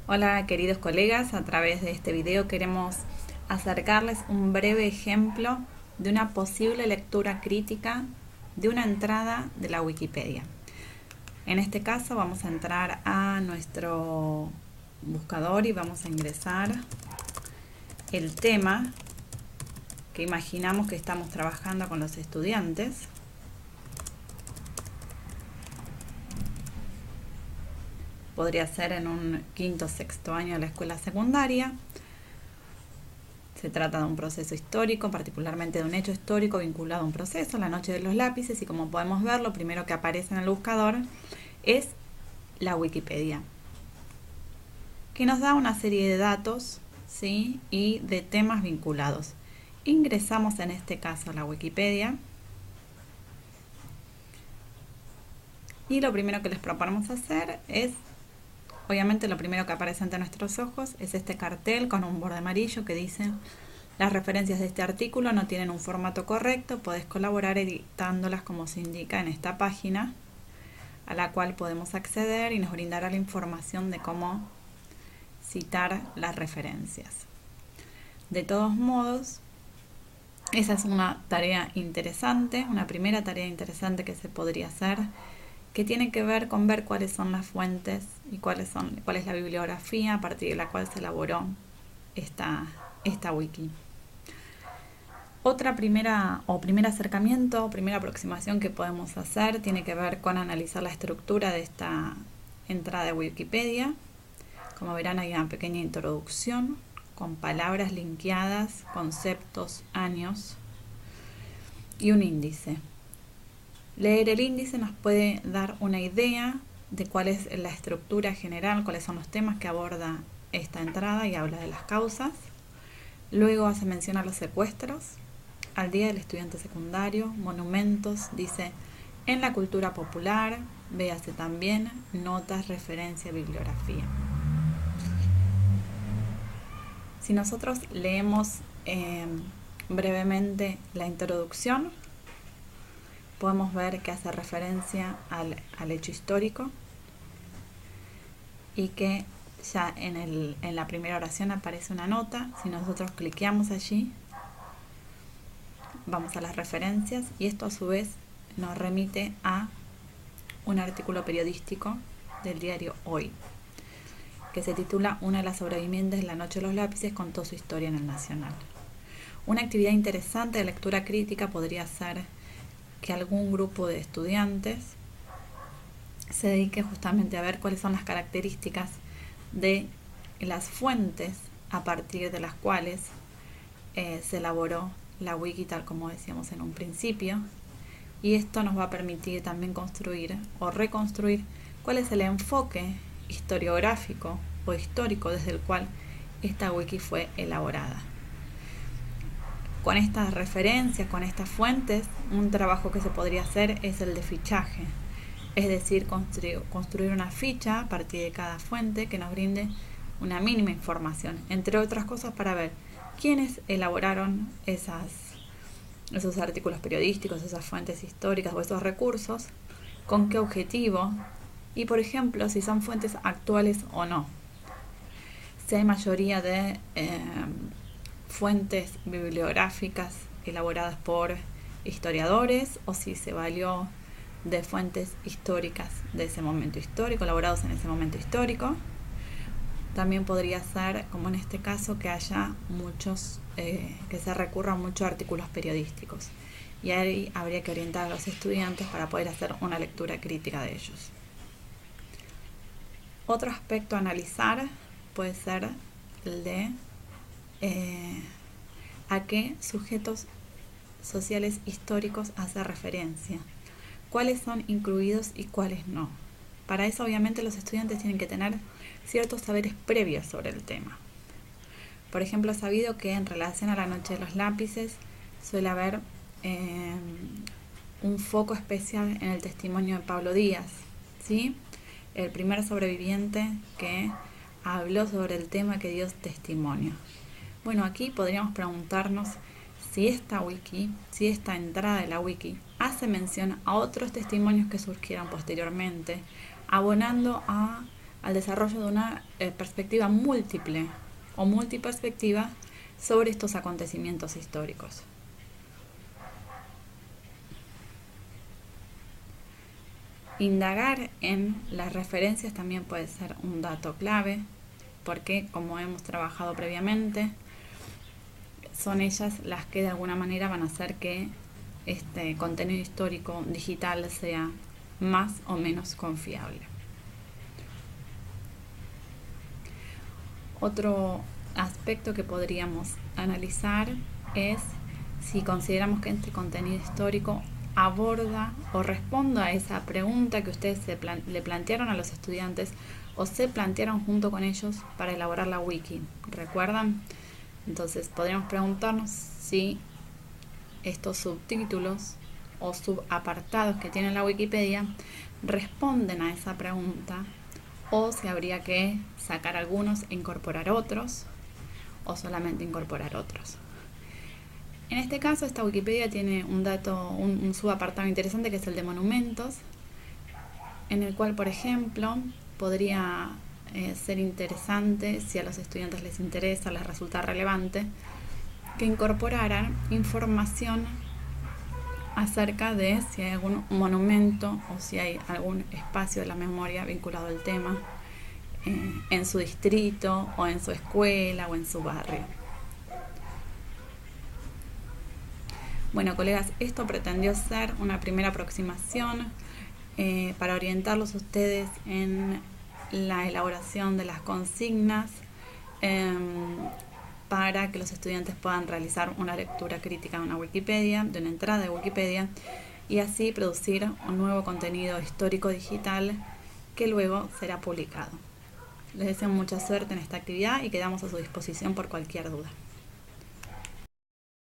Hola queridos colegas, a través de este video queremos acercarles un breve ejemplo de una posible lectura crítica de una entrada de la Wikipedia. En este caso vamos a entrar a nuestro buscador y vamos a ingresar el tema que imaginamos que estamos trabajando con los estudiantes. Podría ser en un quinto o sexto año de la escuela secundaria. Se trata de un proceso histórico, particularmente de un hecho histórico vinculado a un proceso, la noche de los lápices, y como podemos ver, lo primero que aparece en el buscador es la Wikipedia, que nos da una serie de datos, ¿sí?, y de temas vinculados. Ingresamos en este caso a la Wikipedia y lo primero que les proponemos hacer es, obviamente lo primero que aparece ante nuestros ojos es este cartel con un borde amarillo que dice: las referencias de este artículo no tienen un formato correcto, podés colaborar editándolas como se indica en esta página, a la cual podemos acceder y nos brindará la información de cómo citar las referencias. De todos modos, esa es una tarea interesante, una primera tarea interesante que se podría hacer, que tiene que ver con ver cuáles son las fuentes y cuál es la bibliografía a partir de la cual se elaboró esta wiki. Primer acercamiento, primera aproximación que podemos hacer tiene que ver con analizar la estructura de esta entrada de Wikipedia. Como verán, hay una pequeña introducción con palabras linkeadas, conceptos, años y un índice. Leer el índice nos puede dar una idea de cuál es la estructura general, cuáles son los temas que aborda esta entrada y habla de las causas. Luego hace mención a los secuestros, al Día del Estudiante Secundario, monumentos, dice en la cultura popular, véase también notas, referencia, bibliografía. Si nosotros leemos brevemente la introducción, podemos ver que hace referencia al hecho histórico y que ya en la primera oración aparece una nota. Si nosotros cliqueamos allí, vamos a las referencias y esto a su vez nos remite a un artículo periodístico del diario Hoy, que se titula Una de las sobrevivientes de la noche de los lápices contó su historia en el Nacional. Una actividad interesante de lectura crítica podría ser que algún grupo de estudiantes se dedique justamente a ver cuáles son las características de las fuentes a partir de las cuales se elaboró la wiki, tal como decíamos en un principio, y esto nos va a permitir también construir o reconstruir cuál es el enfoque historiográfico o histórico desde el cual esta wiki fue elaborada. Con estas referencias, con estas fuentes, un trabajo que se podría hacer es el de fichaje, es decir, construir una ficha a partir de cada fuente que nos brinde una mínima información, entre otras cosas, para ver quiénes elaboraron esos artículos periodísticos, esas fuentes históricas o esos recursos, con qué objetivo y, por ejemplo, si son fuentes actuales o no. Si hay mayoría de fuentes bibliográficas elaboradas por historiadores o si se valió de fuentes históricas de ese momento histórico, elaborados en ese momento histórico. También podría ser, como en este caso, que haya que se recurra a muchos artículos periodísticos, y ahí habría que orientar a los estudiantes para poder hacer una lectura crítica de ellos. Otro aspecto a analizar puede ser el de a qué sujetos sociales históricos hace referencia, cuáles son incluidos y cuáles no. Para eso, obviamente, los estudiantes tienen que tener ciertos saberes previos sobre el tema. Por ejemplo, he sabido que en relación a la noche de los lápices suele haber un foco especial en el testimonio de Pablo Díaz, ¿sí?, el primer sobreviviente que habló sobre el tema, que dio testimonio. Bueno, aquí podríamos preguntarnos si esta wiki, si esta entrada de la wiki hace mención a otros testimonios que surgieron posteriormente, abonando a al desarrollo de una perspectiva múltiple o multiperspectiva sobre estos acontecimientos históricos. Indagar en las referencias también puede ser un dato clave, porque como hemos trabajado previamente, son ellas las que de alguna manera van a hacer que este contenido histórico digital sea más o menos confiable. Otro aspecto que podríamos analizar es si consideramos que este contenido histórico aborda o responde a esa pregunta que ustedes le plantearon a los estudiantes o se plantearon junto con ellos para elaborar la wiki. ¿Recuerdan? Entonces podríamos preguntarnos si estos subtítulos o subapartados que tiene la Wikipedia responden a esa pregunta, o si habría que sacar algunos e incorporar otros, o solamente incorporar otros. En este caso, esta Wikipedia tiene un subapartado interesante, que es el de monumentos, en el cual, por ejemplo, podría ser interesante, si a los estudiantes les interesa, les resulta relevante, que incorporaran información acerca de si hay algún monumento o si hay algún espacio de la memoria vinculado al tema en su distrito o en su escuela o en su barrio. Bueno, colegas, esto pretendió ser una primera aproximación para orientarlos a ustedes en la elaboración de las consignas para que los estudiantes puedan realizar una lectura crítica de una Wikipedia, de una entrada de Wikipedia, y así producir un nuevo contenido histórico digital que luego será publicado. Les deseo mucha suerte en esta actividad y quedamos a su disposición por cualquier duda.